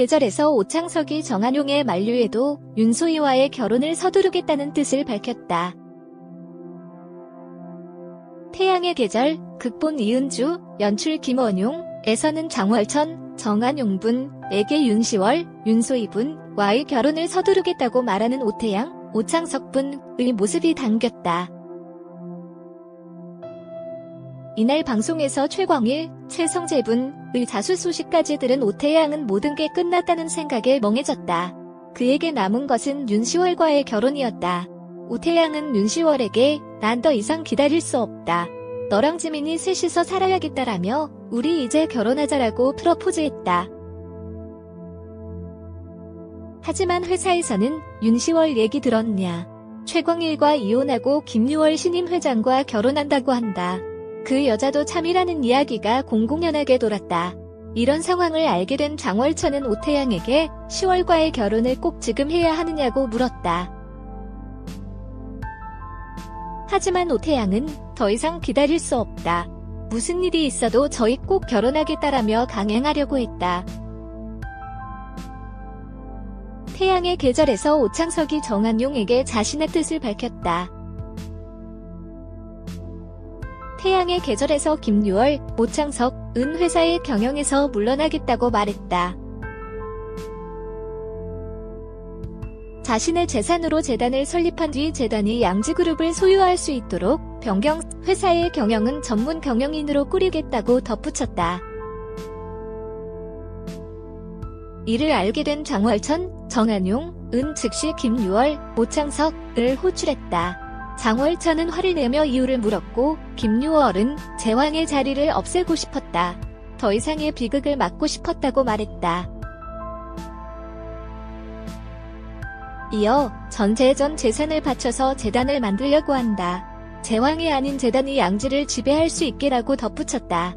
계절에서 오창석이 정한용의 만류에도 윤소희와의 결혼을 서두르겠다는 뜻을 밝혔다. 태양의 계절, 극본 이은주, 연출 김원용, 에서는 장월천, 정한용 분에게 윤시월, 윤소희 분과의 결혼을 서두르겠다고 말하는 오태양, 오창석 분의 모습이 담겼다. 이날 방송에서 최광일, 최성재 분의 자수 소식까지 들은 오태양은 모든 게 끝났다는 생각에 멍해졌다. 그에게 남은 것은 윤시월과의 결혼이었다. 오태양은 윤시월에게 난 더 이상 기다릴 수 없다. 너랑 지민이 셋이서 살아야겠다라며 우리 이제 결혼하자라고 프러포즈했다. 하지만 회사에서는 윤시월 얘기 들었냐. 최광일과 이혼하고 김유월 신임 회장과 결혼한다고 한다. 그 여자도 참이라는 이야기가 공공연하게 돌았다. 이런 상황을 알게 된 장월천은 오태양에게 10월과의 결혼을 꼭 지금 해야 하느냐고 물었다. 하지만 오태양은 더 이상 기다릴 수 없다. 무슨 일이 있어도 저희 꼭 결혼하겠다라며 강행하려고 했다. 태양의 계절에서 오창석이 정한용에게 자신의 뜻을 밝혔다. 태양의 계절에서 김유월, 오창석은 회사의 경영에서 물러나겠다고 말했다. 자신의 재산으로 재단을 설립한 뒤 재단이 양지그룹을 소유할 수 있도록 변경, 회사의 경영은 전문 경영인으로 꾸리겠다고 덧붙였다. 이를 알게 된 장월천, 정한용은 즉시 김유월, 오창석을 호출했다. 장월천은 화를 내며 이유를 물었고 김유월은 제왕의 자리를 없애고 싶었다. 더 이상의 비극을 막고 싶었다고 말했다. 이어 전 재산을 바쳐서 재단을 만들려고 한다. 제왕이 아닌 재단이 양지를 지배할 수 있게라고 덧붙였다.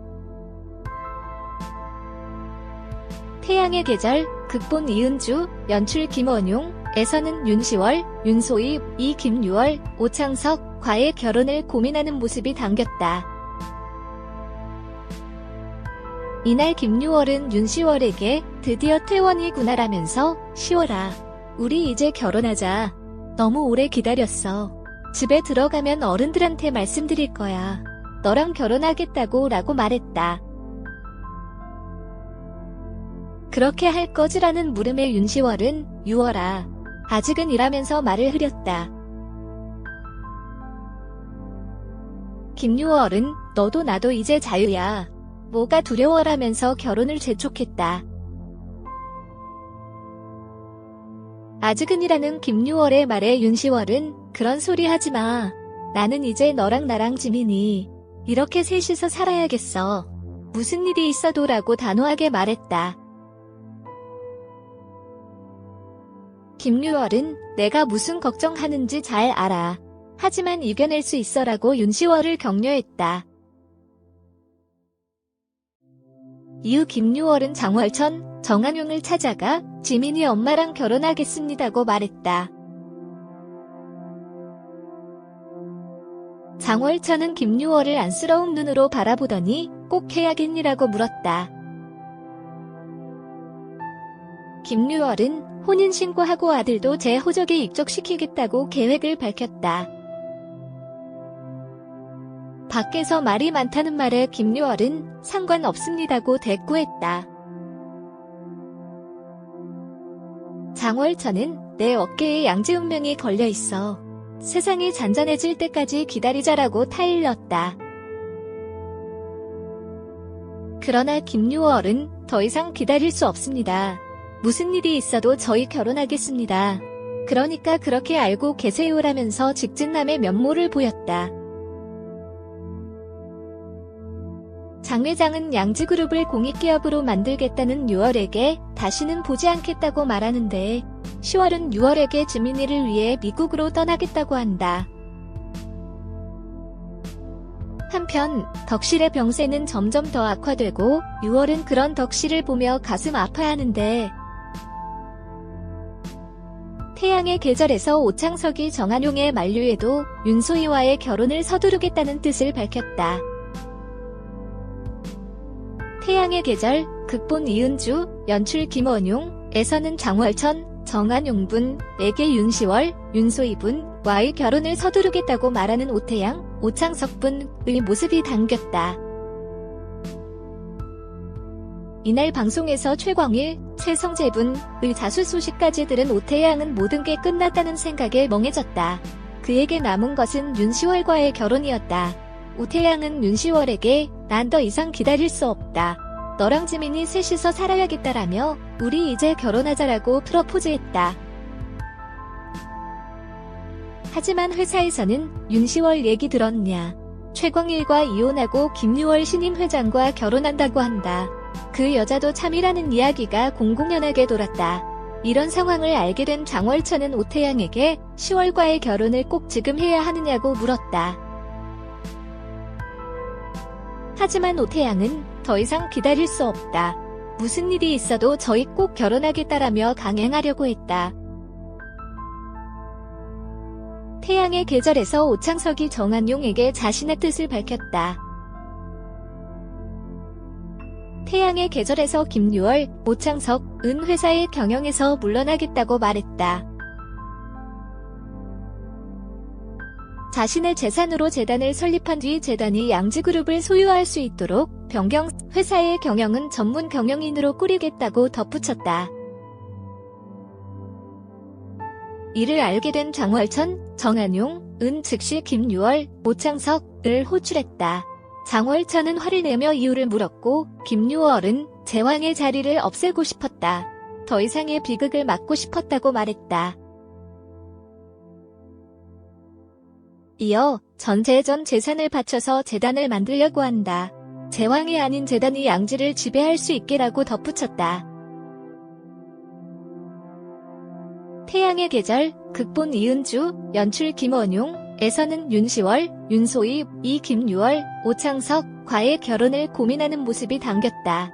태양의 계절, 극본 이은주, 연출 김원용, 에서는 윤시월, 윤소희, 김유월, 오창석과의 결혼을 고민하는 모습이 담겼다. 이날 김유월은 윤시월에게 드디어 퇴원이구나라면서 시월아, 우리 이제 결혼하자. 너무 오래 기다렸어. 집에 들어가면 어른들한테 말씀드릴 거야. 너랑 결혼하겠다고 라고 말했다. 그렇게 할 거지라는 물음에 윤시월은 유월아, 아직은 이라면서 말을 흐렸다. 김유월은 너도 나도 이제 자유야. 뭐가 두려워라면서 결혼을 재촉했다. 아직은이라는 김유월의 말에 윤시월은 그런 소리 하지 마. 나는 이제 너랑 나랑 지민이 이렇게 셋이서 살아야겠어. 무슨 일이 있어도 라고 단호하게 말했다. 김유월은 내가 무슨 걱정하는지 잘 알아. 하지만 이겨낼 수 있어라고 윤시월을 격려했다. 이후 김유월은 장월천, 정한용을 찾아가 지민이 엄마랑 결혼하겠습니다고 말했다. 장월천은 김유월을 안쓰러운 눈으로 바라보더니 꼭 해야겠니라고 물었다. 김유월은 혼인신고하고 아들도 제 호적에 입적시키겠다고 계획을 밝혔다. 밖에서 말이 많다는 말에 김유월은 상관없습니다고 대꾸했다. 장월천은 내 어깨에 양지 운명이 걸려있어. 세상이 잔잔해질 때까지 기다리자라고 타일렀다. 그러나 김유월은 더 이상 기다릴 수 없습니다. 무슨 일이 있어도 저희 결혼하겠습니다. 그러니까 그렇게 알고 계세요라면서 직진남의 면모를 보였다. 장 회장은 양지그룹을 공익기업으로 만들겠다는 유월에게 다시는 보지 않겠다고 말하는데 10월은 유월에게 지민이를 위해 미국으로 떠나겠다고 한다. 한편 덕실의 병세는 점점 더 악화되고 유월은 그런 덕실을 보며 가슴 아파하는데 태양의 계절에서 오창석이 정한용의 만류에도 윤소희와의 결혼을 서두르겠다는 뜻을 밝혔다. 태양의 계절, 극본 이은주, 연출 김원용, 에서는 장월천, 정한용분에게 윤시월, 윤소희분과의 결혼을 서두르겠다고 말하는 오태양, 오창석분의 모습이 담겼다. 이날 방송에서 최광일, 최성재분의 자수 소식까지 들은 오태양은 모든 게 끝났다는 생각에 멍해졌다. 그에게 남은 것은 윤시월과의 결혼이었다. 오태양은 윤시월에게 난 더 이상 기다릴 수 없다. 너랑 지민이 셋이서 살아야겠다라며 우리 이제 결혼하자라고 프로포즈했다. 하지만 회사에서는 윤시월 얘기 들었냐? 최광일과 이혼하고 김유월 신임 회장과 결혼한다고 한다. 그 여자도 참이라는 이야기가 공공연하게 돌았다. 이런 상황을 알게 된 장월천은 오태양에게 10월과의 결혼을 꼭 지금 해야 하느냐고 물었다. 하지만 오태양은 더 이상 기다릴 수 없다. 무슨 일이 있어도 저희 꼭 결혼하겠다라며 강행하려고 했다. 태양의 계절에서 오창석이 정한용에게 자신의 뜻을 밝혔다. 태양의 계절에서 김유월, 오창석은 회사의 경영에서 물러나겠다고 말했다. 자신의 재산으로 재단을 설립한 뒤 재단이 양지그룹을 소유할 수 있도록 변경, 회사의 경영은 전문 경영인으로 꾸리겠다고 덧붙였다. 이를 알게 된 장월천, 정한용은 즉시 김유월, 오창석을 호출했다. 장월천은 화를 내며 이유를 물었고 김유월은 제왕의 자리를 없애고 싶었다. 더 이상의 비극을 막고 싶었다고 말했다. 이어 전 재산을 바쳐서 재단을 만들려고 한다. 제왕이 아닌 재단이 양지를 지배할 수 있게라고 덧붙였다. 태양의 계절, 극본 이은주, 연출 김원용에서는 윤시월, 윤소희, 김유월, 오창석과의 결혼을 고민하는 모습이 담겼다.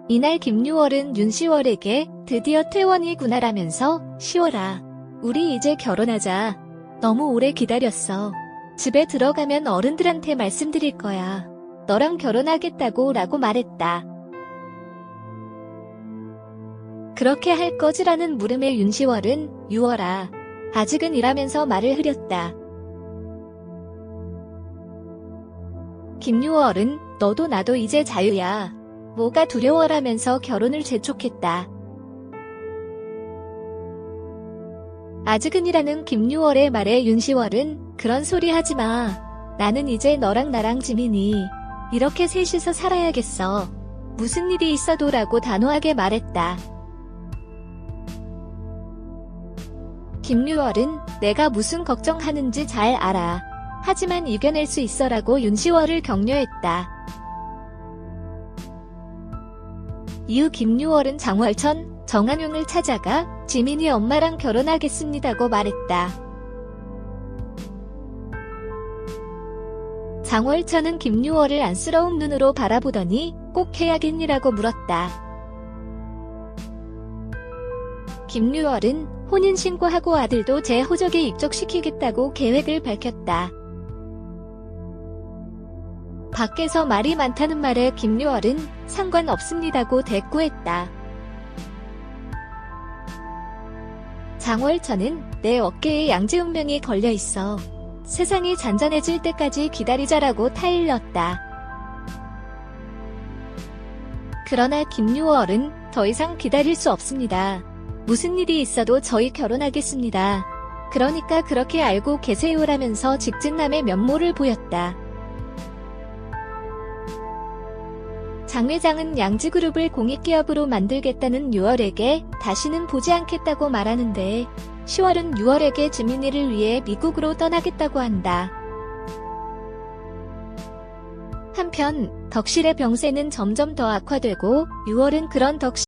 이날 김유월은 윤시월에게 드디어 퇴원이구나라면서 시월아, 우리 이제 결혼하자. 너무 오래 기다렸어. 집에 들어가면 어른들한테 말씀드릴 거야. 너랑 결혼하겠다고 라고 말했다. 그렇게 할 거지라는 물음에 윤시월은 유월아, 아직은 이라면서 말을 흐렸다. 김유월은 너도 나도 이제 자유야. 뭐가 두려워라면서 결혼을 재촉했다. 아직은이라는 김유월의 말에 윤시월은 그런 소리 하지 마. 나는 이제 너랑 나랑 지민이 이렇게 셋이서 살아야겠어. 무슨 일이 있어도 라고 단호하게 말했다. 김유월은 내가 무슨 걱정하는지 잘 알아. 하지만 이겨낼 수 있어라고 윤시월을 격려했다. 이후 김유월은 장월천, 정한용을 찾아가 지민이 엄마랑 결혼하겠습니다고 말했다. 장월천은 김유월을 안쓰러운 눈으로 바라보더니 꼭 해야겠니라고 물었다. 김유월은 혼인신고하고 아들도 제 호적에 입적시키겠다고 계획을 밝혔다. 밖에서 말이 많다는 말에 김유월은 상관없습니다고 대꾸했다. 장월천은 내 어깨에 양지운명이 걸려있어. 세상이 잔잔해질 때까지 기다리자라고 타일렀다. 그러나 김유월은 더 이상 기다릴 수 없습니다. 무슨 일이 있어도 저희 결혼하겠습니다. 그러니까 그렇게 알고 계세요라면서 직진남의 면모를 보였다. 장 회장은 양지그룹을 공익기업으로 만들겠다는 유월에게 다시는 보지 않겠다고 말하는데 10월은 유월에게 지민이를 위해 미국으로 떠나겠다고 한다. 한편 덕실의 병세는 점점 더 악화되고 6월은 그런 덕실